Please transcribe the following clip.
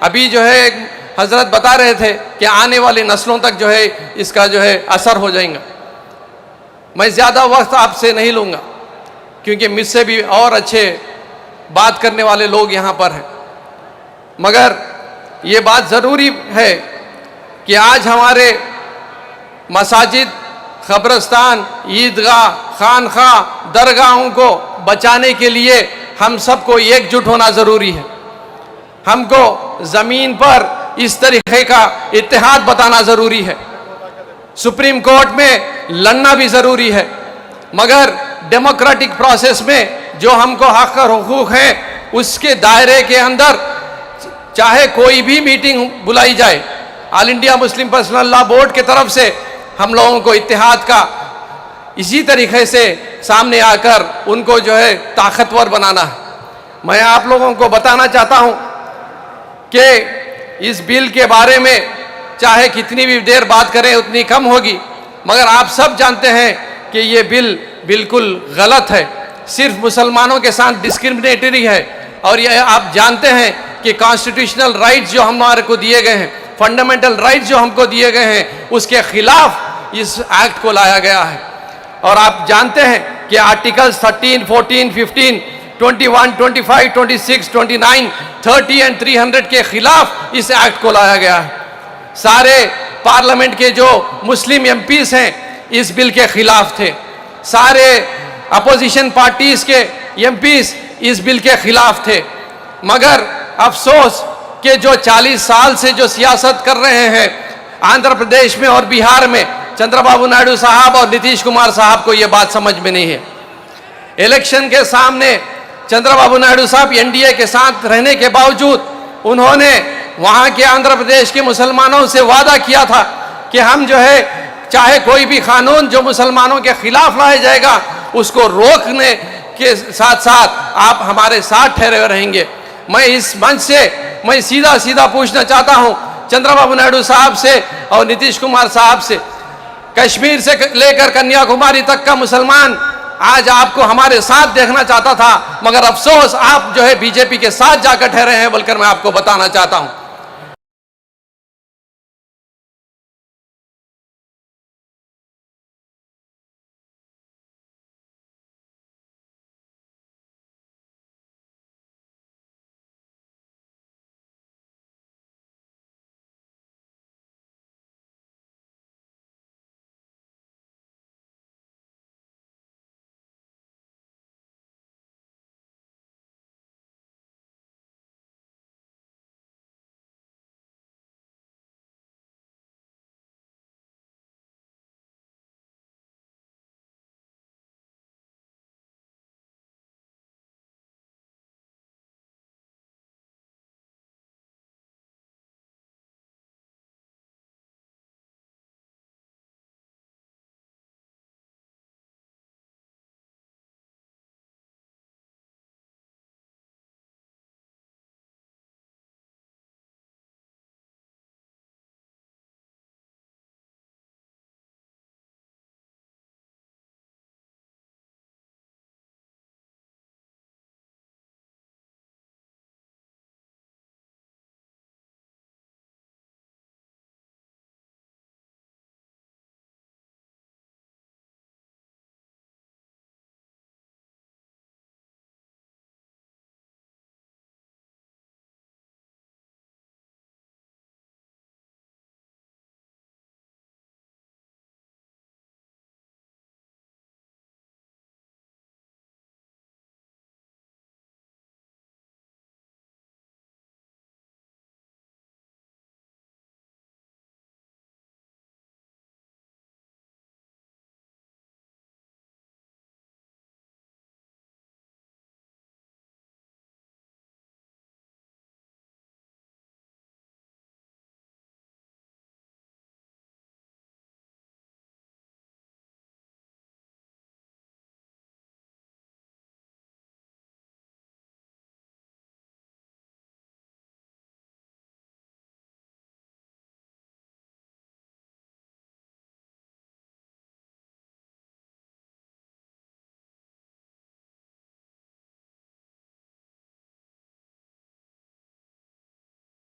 अभी जो है हजरत बता रहे थे कि आने वाली नस्लों तक जो है इसका जो है असर हो जाएगा। मैं ज़्यादा वक्त आपसे नहीं लूँगा क्योंकि मुझसे भी और अच्छे बात करने वाले लोग यहाँ पर हैं, मगर ये बात ज़रूरी है कि आज हमारे मसाजिद, क़ब्रिस्तान, ईदगाह, खानखा, दरगाहों को बचाने के लिए हम सबको एकजुट होना ज़रूरी है। हमको ज़मीन पर इस तरीक़े का इत्तेहाद बताना ज़रूरी है। सुप्रीम कोर्ट में लड़ना भी ज़रूरी है, मगर डेमोक्रेटिक प्रोसेस में जो हमको हक़ और हुकूक़ हैं उसके दायरे के अंदर चाहे कोई भी मीटिंग बुलाई जाए, all India Muslim personal law board के तरफ से हम लोगों को इत्तेहाद का इसी तरीक़े से सामने आकर उनको जो है ताकतवर बनाना है। मैं आप लोगों को बताना चाहता हूँ कि इस बिल के बारे में चाहे कितनी भी देर बात करें उतनी कम होगी, मगर आप सब जानते हैं कि ये बिल बिल्कुल गलत है, सिर्फ मुसलमानों के साथ डिस्क्रिमिनेटरी है। और ये आप जानते हैं कि कॉन्स्टिट्यूशनल राइट्स जो हमारे को दिए गए हैं, फंडामेंटल राइट्स जो हमको दिए गए हैं, उसके खिलाफ इस एक्ट को लाया गया है। और आप जानते हैं कि आर्टिकल्स 13, 14, 15, 21, 25, 26, 29, 30 और 300 के खिलाफ इस एक्ट को लाया गया है। सारे पार्लियामेंट के जो मुस्लिम एमपीस हैं इस बिल के खिलाफ थे, सारे अपोजिशन पार्टीज के एमपीस इस बिल के खिलाफ थे। मगर अफसोस कि जो 40 साल से जो सियासत कर रहे हैं आंध्र प्रदेश में और बिहार में, चंद्रबाबू नायडू साहब और नीतीश कुमार साहब को ये बात समझ में नहीं है। इलेक्शन के सामने चंद्रबाबू नायडू साहब एनडीए के साथ रहने के बावजूद उन्होंने वहाँ के आंध्र प्रदेश के मुसलमानों से वादा किया था कि हम जो है चाहे कोई भी कानून जो मुसलमानों के खिलाफ लाया जाएगा उसको रोकने के साथ साथ आप हमारे साथ ठहरे रहेंगे। मैं इस मंच से मैं सीधा पूछना चाहता हूँ चंद्रबाबू नायडू साहब से और नीतीश कुमार साहब से, कश्मीर से लेकर कन्याकुमारी तक का मुसलमान आज आपको हमारे साथ देखना चाहता था, मगर अफसोस आप जो है बीजेपी के साथ जाकर ठहरे हैं बोलकर मैं आपको बताना चाहता हूं।